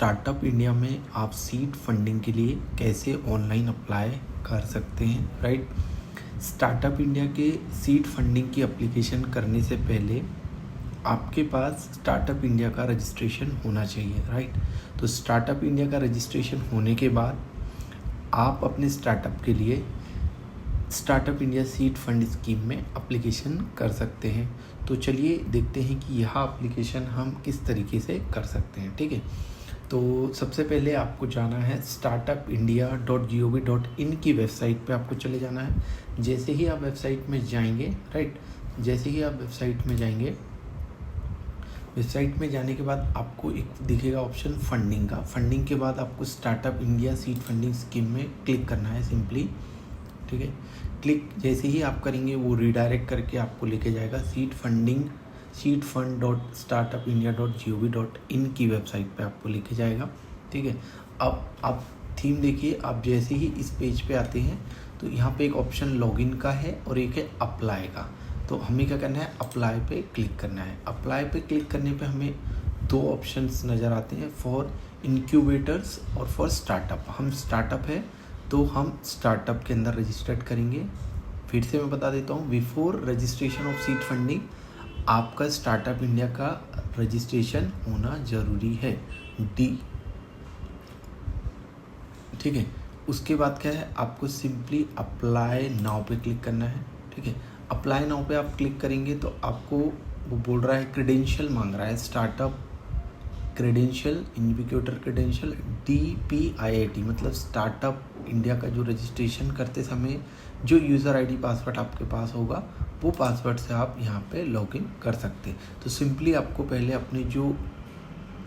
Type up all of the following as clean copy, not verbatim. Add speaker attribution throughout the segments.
Speaker 1: Startup India में आप seed funding के लिए कैसे ऑनलाइन अप्लाई कर सकते हैं, राइट। स्टार्टअप इंडिया के सीड फंडिंग की एप्लीकेशन करने से पहले आपके पास स्टार्टअप इंडिया का रजिस्ट्रेशन होना चाहिए, राइट। तो स्टार्टअप इंडिया का रजिस्ट्रेशन होने के बाद आप अपने स्टार्टअप के लिए startup India seed fund scheme में एप्लीकेशन कर सकते हैं। तो चलिए देखते हैं कि यह एप्लीकेशन हम किस तरीके से कर सकते हैं, ठीक है। तो सबसे पहले आपको जाना है startupindia.gov.in की वेबसाइट पे आपको चले जाना है। जैसे ही आप वेबसाइट में जाएंगे, राइट, जैसे ही आप वेबसाइट में जाएंगे, वेबसाइट में जाने के बाद आपको एक दिखेगा ऑप्शन फंडिंग का। फंडिंग के बाद आपको startup India seed funding scheme में क्लिक करना है सिंपली, ठीक है। क्लिक जैसे ही आप करेंगे वो रिडायरेक्ट करके आपको लेके जाएगा seedfund.startupindia.gov.in की वेबसाइट पे आपको लेके जाएगा, ठीक है। अब आप थीम देखिए, आप जैसे ही इस पेज पे आते हैं तो यहाँ पे एक ऑप्शन लॉगिन का है और एक है अप्लाई का। तो हमें क्या करना है, अप्लाई पे क्लिक करना है। अप्लाई पे क्लिक करने पे हमें दो ऑप्शंस नज़र आते हैं, फॉर इंक्यूबेटर्स और फॉर स्टार्टअप। हम स्टार्टअप है तो हम स्टार्टअप के अंदर रजिस्टर्ड करेंगे। फिर से मैं बता देता हूँ, before registration of seed funding आपका स्टार्टअप इंडिया का रजिस्ट्रेशन होना ज़रूरी है, डी, ठीक है। उसके बाद क्या है, आपको सिंपली अप्लाई नाउ पे क्लिक करना है, ठीक है। अप्लाई नाउ पे आप क्लिक करेंगे तो आपको वो बोल रहा है क्रेडेंशियल मांग रहा है, startup credential, indicator credential, DPIIT, मतलब स्टार्टअप इंडिया का जो रजिस्ट्रेशन करते समय जो यूज़र आईडी पासवर्ड आपके पास होगा वो पासवर्ड से आप यहाँ पे लॉगिन कर सकते हैं। तो सिंपली आपको पहले अपने जो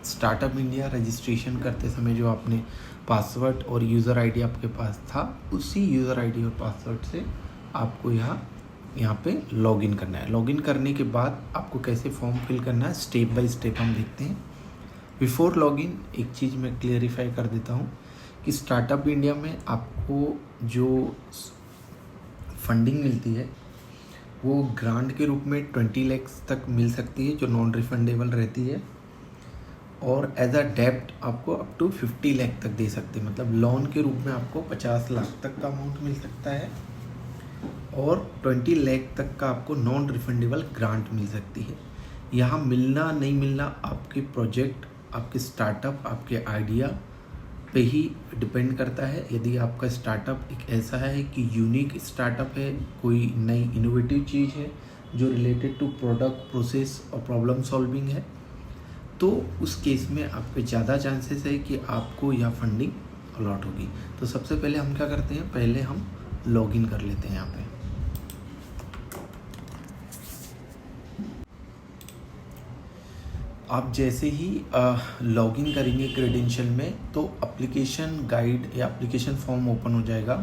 Speaker 1: स्टार्टअप इंडिया रजिस्ट्रेशन करते समय जो आपने पासवर्ड और यूज़र आईडी आपके पास था, उसी यूज़र आईडी और पासवर्ड से आपको यहाँ पे लॉगिन करना है। लॉगिन करने के बाद आपको कैसे फॉर्म फिल करना है, स्टेप बाय स्टेप हम देखते हैं। बिफोर लॉगिन एक चीज़ मैं क्लियरिफाई कर देता हूँ कि स्टार्टअप इंडिया में आपको जो फंडिंग मिलती है वो ग्रांट के रूप में 20 लाख तक मिल सकती है जो नॉन रिफंडेबल रहती है, और एज अ डेब्ट आपको अप टू 50 लाख तक दे सकते हैं। मतलब लोन के रूप में आपको 50 लाख तक का अमाउंट मिल सकता है और 20 लाख तक का आपको नॉन रिफंडेबल ग्रांट मिल सकती है। यहाँ मिलना नहीं मिलना आपके प्रोजेक्ट, आपके स्टार्टअप, आपके आइडिया पे ही डिपेंड करता है। यदि आपका स्टार्टअप एक ऐसा है कि यूनिक स्टार्टअप है, कोई नई इनोवेटिव चीज़ है जो रिलेटेड टू प्रोडक्ट, प्रोसेस और प्रॉब्लम सॉल्विंग है, तो उस केस में आपके ज़्यादा चांसेस है कि आपको यह फंडिंग अलॉट होगी। तो सबसे पहले हम क्या करते हैं, पहले हम लॉगिन कर लेते हैं यहाँ पे। आप जैसे ही लॉगिन करेंगे क्रेडेंशियल में तो एप्लीकेशन गाइड या एप्लीकेशन फॉर्म ओपन हो जाएगा।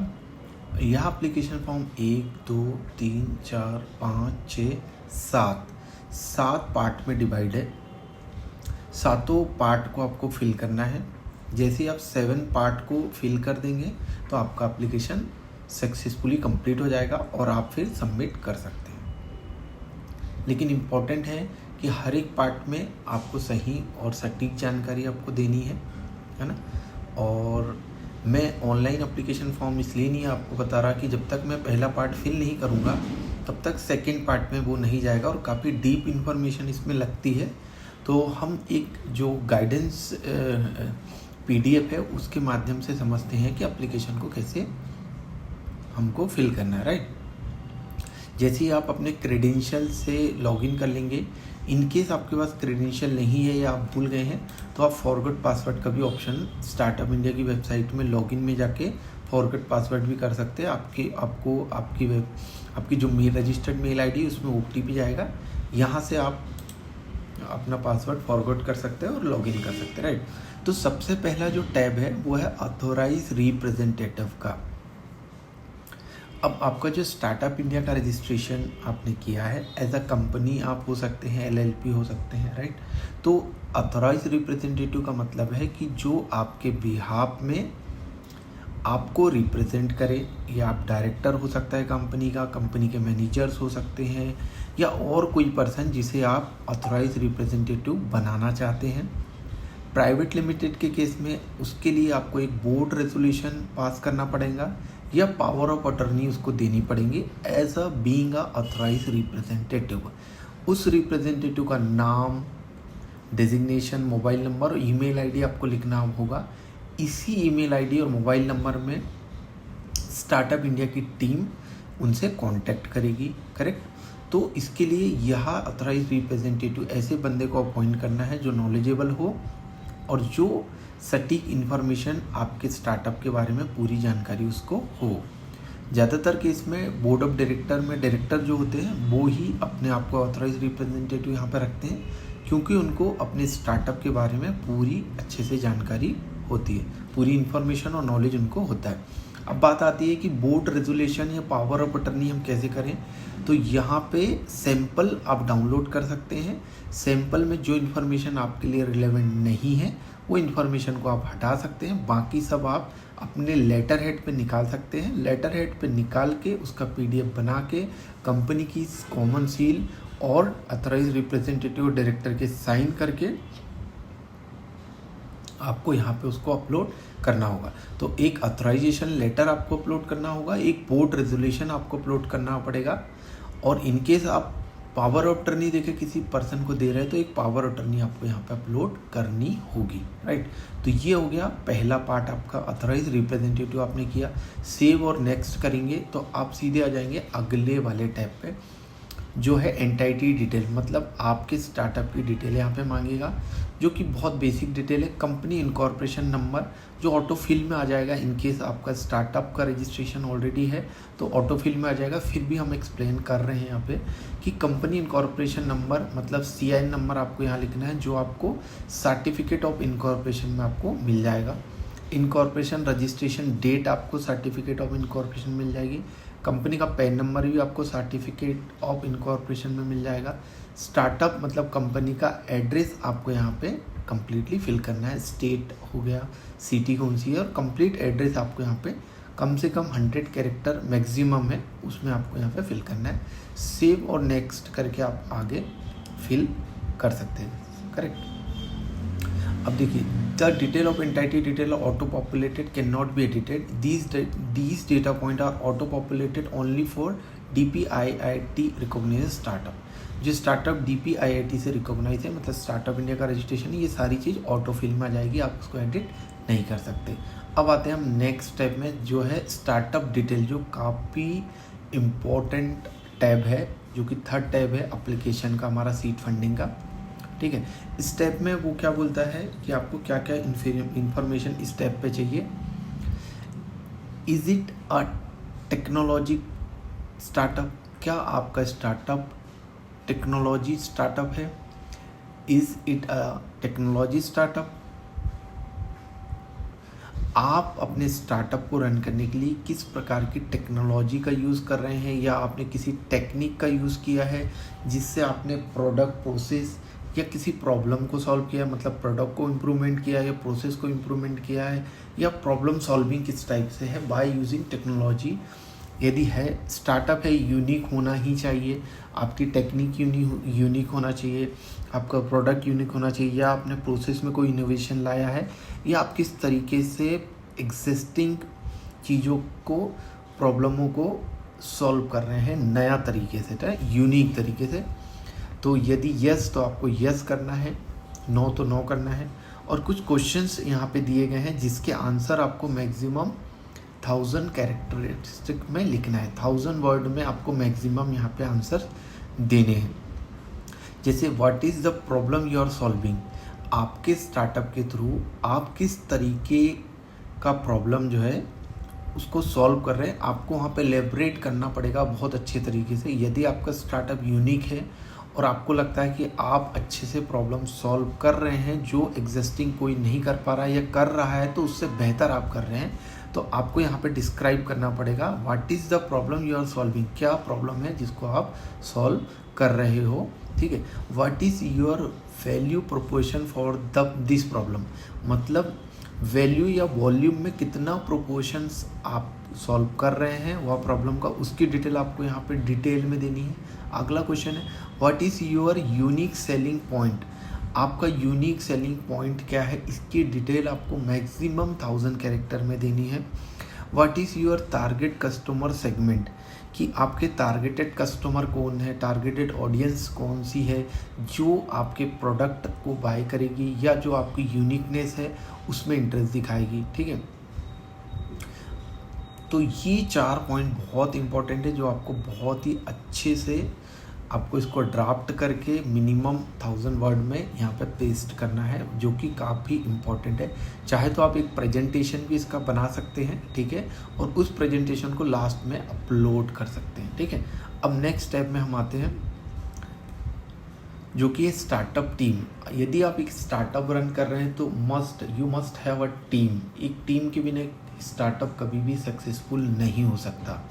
Speaker 1: यह एप्लीकेशन फॉर्म 1, 2, 3, 4, 5, 6, 7 पार्ट में डिवाइड है। सातों पार्ट को आपको फिल करना है। जैसे ही आप 7 पार्ट को फिल कर देंगे तो आपका एप्लीकेशन सक्सेसफुली कंप्लीट हो जाएगा और आप फिर सबमिट कर सकते हैं। लेकिन इम्पॉर्टेंट है कि हर एक पार्ट में आपको सही और सटीक जानकारी आपको देनी है ना। और मैं ऑनलाइन एप्लीकेशन फॉर्म इसलिए नहीं आपको बता रहा कि जब तक मैं पहला पार्ट फिल नहीं करूँगा तब तक सेकंड पार्ट में वो नहीं जाएगा और काफ़ी डीप इन्फॉर्मेशन इसमें लगती है। तो हम एक जो गाइडेंस PDF है उसके माध्यम से समझते हैं कि एप्लीकेशन को कैसे हमको फिल करना है, राइट। जैसे ही आप अपने क्रेडेंशियल से लॉगिन कर लेंगे, इन केस आपके पास क्रेडेंशियल नहीं है या आप भूल गए हैं तो आप फॉरगेट पासवर्ड का भी ऑप्शन स्टार्टअप इंडिया की वेबसाइट में लॉगिन में जाके फॉरगेट पासवर्ड भी कर सकते हैं। आपकी जो रजिस्टर्ड मेल आईडी उसमें OTP जाएगा, यहाँ से आप अपना पासवर्ड फॉरगेट कर सकते हैं और लॉगिन कर सकते हैं, राइट। तो सबसे पहला जो टैब है वो है ऑथोराइज रिप्रेजेंटेटिव का। अब आपका जो स्टार्टअप इंडिया का रजिस्ट्रेशन आपने किया है, एज अ कंपनी आप हो सकते हैं, LLP हो सकते हैं, राइट। तो ऑथोराइज रिप्रेजेंटेटिव का मतलब है कि जो आपके बिहाफ में आपको रिप्रेजेंट करे, या आप डायरेक्टर हो सकता है कंपनी का, कंपनी के मैनेजर्स हो सकते हैं, या और कोई पर्सन जिसे आप ऑथोराइज रिप्रेजेंटेटिव बनाना चाहते हैं। प्राइवेट लिमिटेड के केस में उसके लिए आपको एक बोर्ड रेजोल्यूशन पास करना पड़ेगा या पावर ऑफ अटर्नी उसको देनी पड़ेगी as a being a authorise representative. उस रिप्रेजेंटेटिव का नाम, डेजिग्नेशन, मोबाइल नंबर और ईमेल आईडी आपको लिखना होगा। इसी ईमेल आईडी और मोबाइल नंबर में स्टार्टअप इंडिया की टीम उनसे कांटेक्ट करेगी, करेक्ट। तो इसके लिए यह ऑथराइज रिप्रेजेंटेटिव ऐसे बंदे को अपॉइंट करना है जो नॉलेजेबल हो और जो सटीक इन्फॉर्मेशन आपके स्टार्टअप के बारे में पूरी जानकारी उसको हो। ज़्यादातर केस में बोर्ड ऑफ डायरेक्टर में डायरेक्टर जो होते हैं वो ही अपने आप को ऑथराइज रिप्रेजेंटेटिव यहाँ पर रखते हैं, क्योंकि उनको अपने स्टार्टअप के बारे में पूरी अच्छे से जानकारी होती है, पूरी इन्फॉर्मेशन और नॉलेज उनको होता है। अब बात आती है कि बोर्ड रेजोल्यूशन या पावर ऑफ अटर्नी हम कैसे करें। तो यहाँ पे सैंपल आप डाउनलोड कर सकते हैं। सैंपल में जो इन्फॉर्मेशन आपके लिए रिलेवेंट नहीं है वो इन्फॉर्मेशन को आप हटा सकते हैं, बाकी सब आप अपने लेटर हेड पे निकाल सकते हैं। लेटर हेड पे निकाल के उसका PDF बना के कंपनी की कॉमन सील और ऑथराइज रिप्रेजेंटेटिव डायरेक्टर के साइन करके आपको यहाँ पे उसको अपलोड करना होगा। तो एक ऑथराइजेशन लेटर आपको अपलोड करना होगा, एक बोर्ड रेजोल्यूशन आपको अपलोड करना पड़ेगा, और इनकेस आप पावर ऑफ अटर्नी देके किसी पर्सन को दे रहे हैं तो एक पावर ऑफ अटर्नी आपको यहाँ पे अपलोड करनी होगी, राइट। तो ये हो गया पहला पार्ट आपका, ऑथराइज रिप्रेजेंटेटिव आपने किया। सेव और नेक्स्ट करेंगे तो आप सीधे आ जाएंगे अगले वाले टैब पे, जो है एंटाइटी डिटेल, मतलब आपके स्टार्टअप की डिटेल यहाँ पे मांगेगा, जो कि बहुत बेसिक डिटेल है। कंपनी इनकॉर्पोरेशन नंबर जो ऑटो फिल में आ जाएगा, इनकेस आपका स्टार्टअप का रजिस्ट्रेशन ऑलरेडी है तो ऑटो फिल में आ जाएगा। फिर भी हम एक्सप्लेन कर रहे हैं यहाँ पे कि कंपनी इनकॉर्पोरेशन नंबर मतलब CIN नंबर आपको यहाँ लिखना है, जो आपको सर्टिफिकेट ऑफ इनकॉर्पोरेशन में आपको मिल जाएगा। इनकॉर्पोरेशन रजिस्ट्रेशन डेट आपको सर्टिफिकेट ऑफ इनकॉर्पोरेशन मिल जाएगी। कंपनी का पैन नंबर भी आपको सर्टिफिकेट ऑफ इनकॉर्पोरेशन में मिल जाएगा। स्टार्टअप मतलब कंपनी का एड्रेस आपको यहाँ पे कम्प्लीटली फिल करना है। स्टेट हो गया, सिटी कौन सी है, और कंप्लीट एड्रेस आपको यहाँ पे कम से कम 100 कैरेक्टर मैक्सिमम है, उसमें आपको यहाँ पे फिल करना है। सेव और नेक्स्ट करके आप आगे फिल कर सकते हैं, करेक्ट। अब देखिए, the detail of entity detail auto populated can not be edited, these data point are auto populated only for DPIIT recognised startup. जो स्टार्टअप DPIIT से रिकॉग्नाइज है, मतलब स्टार्टअप इंडिया का रजिस्ट्रेशन है, ये सारी चीज़ ऑटो फिल में आ जाएगी, आप उसको एडिट नहीं कर सकते। अब आते हैं हम नेक्स्ट टैब में, जो है स्टार्टअप डिटेल, जो काफ़ी इम्पोर्टेंट टैब है, जो कि थर्ड टैब है एप्लीकेशन का हमारा सीड फंडिंग का, ठीक है। इस टैब में वो क्या बोलता है कि आपको क्या क्या इंफॉर्मेशन इस टैब पे चाहिए। Is it a technology startup, क्या आपका स्टार्टअप टेक्नोलॉजी स्टार्टअप है। Is it a technology startup, आप अपने स्टार्टअप को रन करने के लिए किस प्रकार की टेक्नोलॉजी का यूज़ कर रहे हैं, या आपने किसी टेक्निक का यूज़ किया है जिससे आपने प्रोडक्ट, प्रोसेस या किसी प्रॉब्लम को सॉल्व किया, मतलब प्रोडक्ट को इम्प्रूवमेंट किया है या प्रोसेस को इम्प्रूवमेंट किया है, या प्रॉब्लम सॉल्विंग किस टाइप से है बाय यूजिंग टेक्नोलॉजी। यदि है स्टार्टअप है, यूनिक होना ही चाहिए, आपकी टेक्निक यूनिक होना चाहिए, आपका प्रोडक्ट यूनिक होना चाहिए, या आपने प्रोसेस में कोई इनोवेशन लाया है, या आप किस तरीके से एग्जिस्टिंग चीज़ों को, प्रॉब्लमों को सॉल्व कर रहे हैं नया तरीके से, यूनिक तरीके से। तो यदि यस तो आपको यस करना है, नो तो नो करना है। और कुछ क्वेश्चंस यहाँ पे दिए गए हैं जिसके आंसर आपको मैक्सिमम 1000 कैरेक्टरिस्टिक में लिखना है, 1000 वर्ड में आपको मैक्सिमम यहाँ पे आंसर देने हैं। जैसे what is the problem you are solving, आपके स्टार्टअप के थ्रू आप किस तरीके का प्रॉब्लम जो है उसको सॉल्व कर रहे हैं, आपको वहाँ पे एलेबोरेट करना पड़ेगा बहुत अच्छे तरीके से। यदि आपका स्टार्टअप यूनिक है और आपको लगता है कि आप अच्छे से प्रॉब्लम सॉल्व कर रहे हैं जो एग्जिस्टिंग कोई नहीं कर पा रहा है, या कर रहा है तो उससे बेहतर आप कर रहे हैं, तो आपको यहाँ पे डिस्क्राइब करना पड़ेगा what is the problem you are solving, क्या प्रॉब्लम है जिसको आप सॉल्व कर रहे हो, ठीक है। What is your value proportion for this problem, मतलब वैल्यू या वॉल्यूम में कितना प्रोपोर्शंस आप सॉल्व कर रहे हैं वह प्रॉब्लम का, उसकी डिटेल आपको यहाँ पे डिटेल में देनी है। अगला क्वेश्चन है what is your unique selling point, आपका यूनिक सेलिंग पॉइंट क्या है, इसकी डिटेल आपको मैक्सिमम 1000 कैरेक्टर में देनी है। What is your target customer segment, कि आपके टारगेटेड कस्टमर कौन है, टारगेटेड ऑडियंस कौन सी है जो आपके प्रोडक्ट को बाय करेगी या जो आपकी यूनिकनेस है उसमें इंटरेस्ट दिखाएगी। ठीक है, तो ये 4 पॉइंट बहुत इंपॉर्टेंट है जो आपको बहुत ही अच्छे से आपको इसको ड्राफ्ट करके मिनिमम 1000 वर्ड में यहाँ पे पेस्ट करना है, जो कि काफ़ी इम्पॉर्टेंट है। चाहे तो आप एक प्रेजेंटेशन भी इसका बना सकते हैं, ठीक है, और उस प्रेजेंटेशन को लास्ट में अपलोड कर सकते हैं। ठीक है, अब नेक्स्ट स्टेप में हम आते हैं जो कि है स्टार्टअप टीम। यदि आप एक स्टार्टअप रन कर रहे हैं तो you must have a team. एक टीम के बिना स्टार्टअप कभी भी सक्सेसफुल नहीं हो सकता।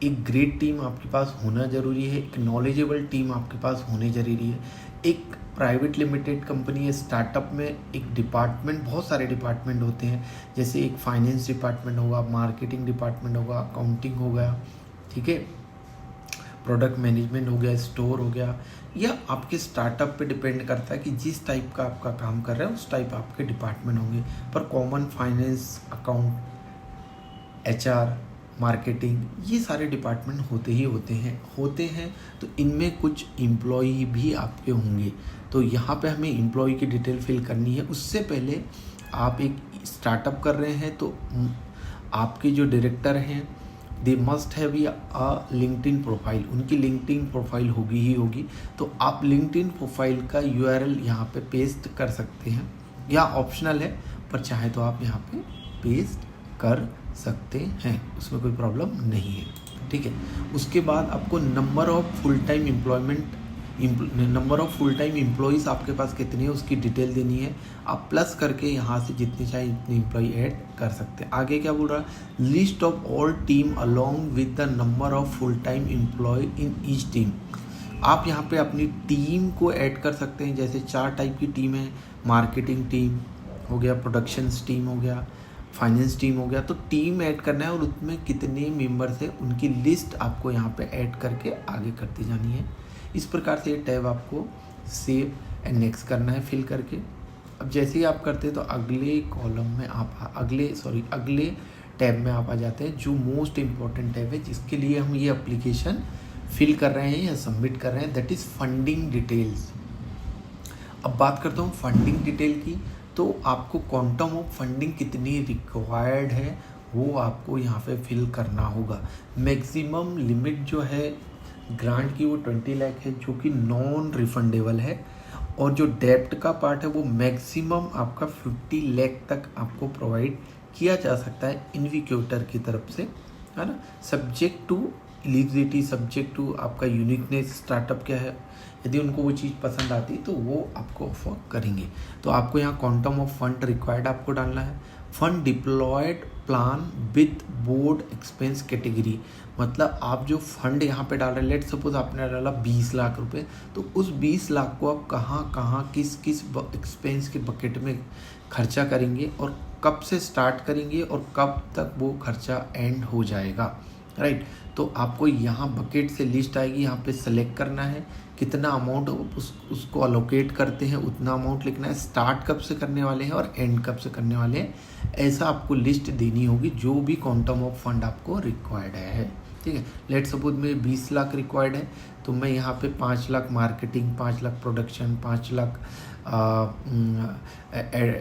Speaker 1: एक ग्रेट टीम आपके पास होना ज़रूरी है, एक नॉलेजेबल टीम आपके पास होने ज़रूरी है। एक प्राइवेट लिमिटेड कंपनी है, स्टार्टअप में एक डिपार्टमेंट, बहुत सारे डिपार्टमेंट होते हैं, जैसे एक फाइनेंस डिपार्टमेंट होगा, मार्केटिंग डिपार्टमेंट होगा, अकाउंटिंग होगा, ठीक है, प्रोडक्ट मैनेजमेंट हो गया, स्टोर हो गया। या आपके स्टार्टअप पे डिपेंड करता है कि जिस टाइप का आपका काम कर रहे हैं उस टाइप आपके डिपार्टमेंट होंगे। पर common finance, account, HR, marketing, ये सारे डिपार्टमेंट होते हैं। तो इनमें कुछ एम्प्लॉई भी आपके होंगे। तो यहाँ पे हमें एम्प्लॉई की डिटेल फिल करनी है। उससे पहले आप एक स्टार्टअप कर रहे हैं तो आपके जो डायरेक्टर हैं they must have a LinkedIn profile, उनकी लिंक्डइन प्रोफाइल होगी। तो आप लिंक्डइन प्रोफाइल का URL यहाँ पे पेस्ट कर सकते हैं, या ऑप्शनल है, पर चाहे तो आप यहाँ पे पेस्ट कर सकते हैं, उसमें कोई प्रॉब्लम नहीं है। ठीक है, उसके बाद आपको number of full time employees आपके पास कितने हैं उसकी डिटेल देनी है। आप प्लस करके यहाँ से जितने चाहे इतने एम्प्लॉय ऐड कर सकते हैं। आगे क्या बोल रहा है, list of all team along with the number of full time employ in each team. आप यहाँ पे अपनी टीम को ऐड कर सकते हैं। जैसे 4 टाइप की टीम है, मार्केटिंग टीम हो गया, प्रोडक्शंस टीम हो गया, फाइनेंस टीम हो गया। तो टीम ऐड करना है और उसमें कितने मेंबर्स है उनकी लिस्ट आपको यहाँ पे ऐड करके आगे करती जानी है। इस प्रकार से ये टैब आपको सेव एंड नेक्स्ट करना है फिल करके। अब जैसे ही आप करते हैं तो अगले कॉलम में आप अगले टैब में आप आ जाते हैं, जो मोस्ट इम्पॉर्टेंट टैब है जिसके लिए हम ये एप्लीकेशन फिल कर रहे हैं या सबमिट कर रहे हैं, दैट इज़ फंडिंग डिटेल्स। अब बात करता हूँ फंडिंग डिटेल की। तो आपको क्वांटम ऑफ फंडिंग कितनी रिक्वायर्ड है वो आपको यहाँ पे फिल करना होगा। मैक्सिमम लिमिट जो है ग्रांट की वो 20 लाख है, जो कि नॉन रिफंडेबल है, और जो डेब्ट का पार्ट है वो मैक्सिमम आपका 50 लाख तक आपको प्रोवाइड किया जा सकता है इन्विक्यूटर की तरफ से, है ना। Subject to eligibility, subject to आपका यूनिकनेस, स्टार्टअप क्या है, यदि उनको वो चीज़ पसंद आती तो वो आपको ऑफर करेंगे। तो आपको यहाँ क्वांटम ऑफ फंड रिक्वायर्ड आपको डालना है। Fund deployed plan with board expense category, मतलब आप जो फंड यहाँ पे डाल रहे हैं, लेट सपोज आपने डाला 20 लाख रुपए, तो उस 20 लाख को आप कहाँ किस एक्सपेंस के बकेट में खर्चा करेंगे और कब से स्टार्ट करेंगे और कब तक वो खर्चा एंड हो जाएगा, राइट। तो आपको यहाँ बकेट से लिस्ट आएगी, यहाँ पे सेलेक्ट करना है कितना अमाउंट उसको अलोकेट करते हैं, उतना अमाउंट लिखना है, स्टार्ट कब से करने वाले हैं और एंड कब से करने वाले हैं, ऐसा आपको लिस्ट देनी होगी जो भी क्वांटम ऑफ फंड आपको रिक्वायर्ड है। ठीक है, लेट सपोज में 20 लाख रिक्वायर्ड है, तो मैं यहाँ पे 5 lakh marketing, 5 lakh production, 5 lakh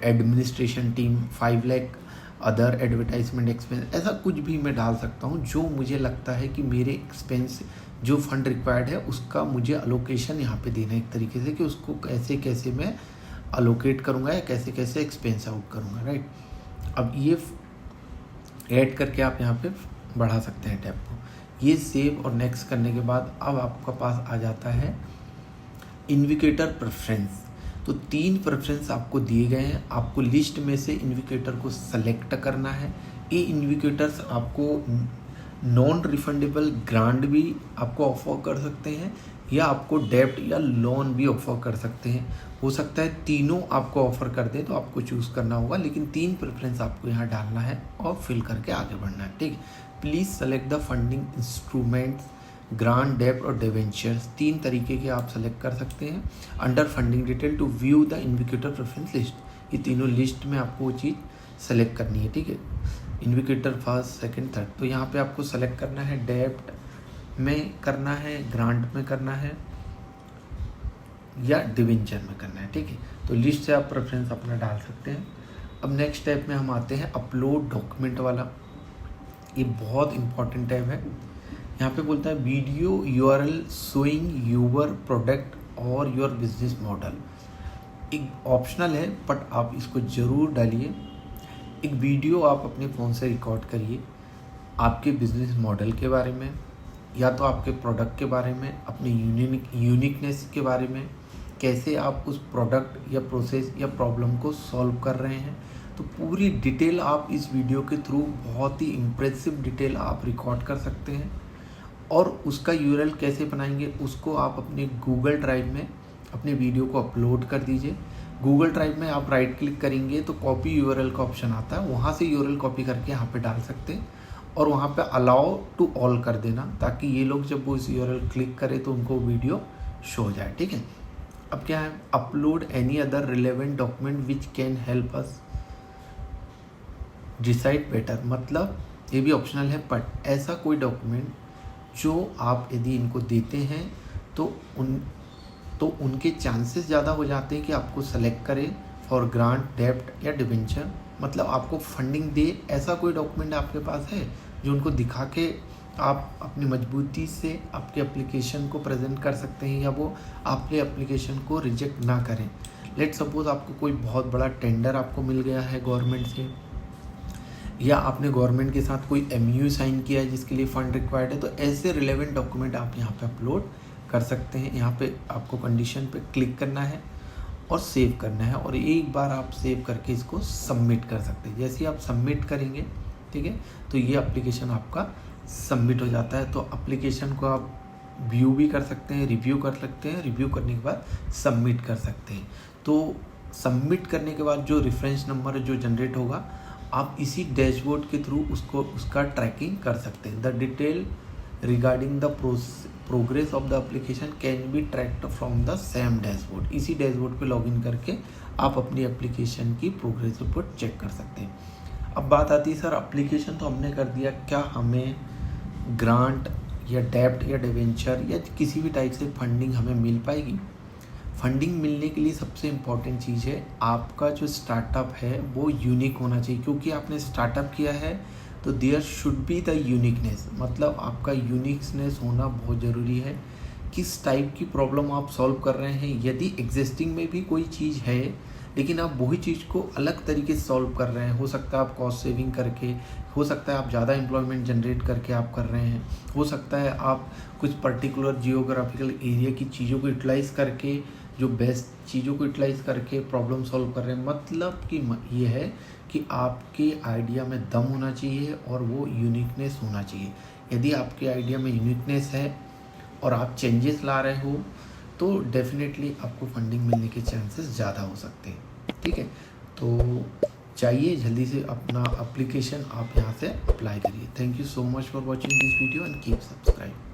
Speaker 1: administration team, 5 lakh other advertisement expense, ऐसा कुछ भी मैं डाल सकता हूँ जो मुझे लगता है कि मेरे एक्सपेंस जो फंड रिक्वायर्ड है उसका मुझे अलोकेशन यहाँ पे देना है एक तरीके से, कि उसको कैसे कैसे मैं अलोकेट करूँगा या कैसे कैसे एक्सपेंस आउट करूँगा, राइट। अब ये ऐड करके आप यहाँ पे बढ़ा सकते हैं टैब को। ये सेव और नेक्स्ट करने के बाद अब आपका पास आ जाता है इन्विकेटर प्रेफरेंस। तो 3 प्रेफरेंस आपको दिए गए हैं, आपको लिस्ट में से इन्विकेटर को सेलेक्ट करना है। ये इन्विकेटर्स आपको नॉन रिफंडेबल ग्रांट भी आपको ऑफर कर सकते हैं, या आपको डेब्ट या लोन भी ऑफर कर सकते हैं। हो सकता है तीनों आपको ऑफर कर दें, तो आपको चूज़ करना होगा, लेकिन 3 प्रेफरेंस आपको यहाँ डालना है और फिल करके आगे बढ़ना है। ठीक है, please select the funding instruments grant, डेब्ट और डिवेंचर्स, 3 तरीके के आप सेलेक्ट कर सकते हैं। Under funding detail to view the indicator preference list, ये तीनों लिस्ट में आपको वो चीज़ सेलेक्ट करनी है, ठीक है। इन्डिकेटर फर्स्ट, सेकंड, थर्ड, तो यहाँ पे आपको सेलेक्ट करना है डेब्ट में करना है, ग्रांट में करना है या डिवेंचर में करना है, ठीक है। तो लिस्ट से आप प्रेफरेंस अपना डाल सकते हैं। अब नेक्स्ट टैब में हम आते हैं अपलोड डॉक्यूमेंट वाला। ये बहुत इंपॉर्टेंट टैब है। यहाँ पे बोलता है video URL showing your product और योर बिजनेस मॉडल। एक ऑप्शनल है बट आप इसको ज़रूर डालिए। एक वीडियो आप अपने फ़ोन से रिकॉर्ड करिए आपके बिजनेस मॉडल के बारे में या तो आपके प्रोडक्ट के बारे में, अपने यूनिकनेस के बारे में, कैसे आप उस प्रोडक्ट या प्रोसेस या प्रॉब्लम को सॉल्व कर रहे हैं। तो पूरी डिटेल आप इस वीडियो के थ्रू, बहुत ही इम्प्रेसिव डिटेल आप रिकॉर्ड कर सकते हैं। और उसका यूआरएल कैसे बनाएंगे, उसको आप अपने गूगल ड्राइव में अपने वीडियो को अपलोड कर दीजिए। गूगल ड्राइव में आप राइट क्लिक करेंगे तो कॉपी यूआरएल का ऑप्शन आता है, वहाँ से यूआरएल कॉपी करके यहाँ पे डाल सकते हैं और वहाँ पे अलाउ टू ऑल कर देना, ताकि ये लोग जब वो इस यूआरएल क्लिक करें तो उनको वीडियो शो हो जाए, ठीक है। अब क्या है, upload any other relevant document which can help us decide better, मतलब ये भी ऑप्शनल है बट ऐसा कोई डॉक्यूमेंट जो आप यदि इनको देते हैं तो उनके चांसेस ज़्यादा हो जाते हैं कि आपको सेलेक्ट करें फॉर ग्रांट, डेब्ट या डिवेंचर, मतलब आपको फंडिंग दे। ऐसा कोई डॉक्यूमेंट आपके पास है जो उनको दिखा के आप अपनी मजबूती से आपके एप्लीकेशन को प्रेजेंट कर सकते हैं या वो आपके एप्लीकेशन को रिजेक्ट ना करें। लेट सपोज आपको कोई बहुत बड़ा टेंडर आपको मिल गया है गवर्नमेंट से, या आपने गवर्नमेंट के साथ कोई MOU साइन किया है जिसके लिए फ़ंड रिक्वायर्ड है, तो ऐसे रिलेवेंट डॉक्यूमेंट आप यहाँ पे अपलोड कर सकते हैं। यहाँ पे आपको कंडीशन पे क्लिक करना है और सेव करना है और एक बार आप सेव करके इसको सबमिट कर सकते हैं। जैसे ही आप सबमिट करेंगे, ठीक है, तो ये एप्लीकेशन आपका सबमिट हो जाता है। तो एप्लीकेशन को आप व्यू भी कर सकते हैं, रिव्यू कर सकते हैं, रिव्यू करने के बाद सबमिट कर सकते हैं। तो सबमिट करने के बाद जो रेफरेंस नंबर जो जनरेट होगा, आप इसी डैशबोर्ड के थ्रू उसका ट्रैकिंग कर सकते हैं। The detail regarding the progress of the application can be tracked from the same dashboard. इसी डैशबोर्ड पे लॉगिन करके आप अपनी एप्लीकेशन की प्रोग्रेस रिपोर्ट चेक कर सकते हैं। अब बात आती है, सर एप्लीकेशन तो हमने कर दिया, क्या हमें ग्रांट या डेब्ट या डिवेंचर या किसी भी टाइप से फंडिंग हमें मिल पाएगी? फंडिंग मिलने के लिए सबसे इम्पॉर्टेंट चीज़ है आपका जो स्टार्टअप है वो यूनिक होना चाहिए, क्योंकि आपने स्टार्टअप किया है तो there should be the uniqueness, मतलब आपका यूनिकनेस होना बहुत ज़रूरी है। किस टाइप की प्रॉब्लम आप सॉल्व कर रहे हैं, यदि एग्जिस्टिंग में भी कोई चीज़ है लेकिन आप वही चीज़ को अलग तरीके से सॉल्व कर रहे हैं, हो सकता है आप कॉस्ट सेविंग करके, हो सकता है आप ज़्यादा एम्प्लॉयमेंट जनरेट करके आप कर रहे हैं, हो सकता है आप कुछ पर्टिकुलर जियोग्राफिकल एरिया की चीज़ों को यूटिलाइज़ करके, जो बेस्ट चीज़ों को यूटिलाइज़ करके प्रॉब्लम सॉल्व कर रहे हैं। मतलब कि ये है कि आपके आइडिया में दम होना चाहिए और वो यूनिकनेस होना चाहिए। यदि आपके आइडिया में यूनिकनेस है और आप चेंजेस ला रहे हो तो डेफिनेटली आपको फंडिंग मिलने के चांसेस ज़्यादा हो सकते हैं, ठीक है। तो चाहिए जल्दी से अपना एप्लीकेशन आप यहाँ से अप्लाई करिए। Thank you so much for watching this video and keep subscribe.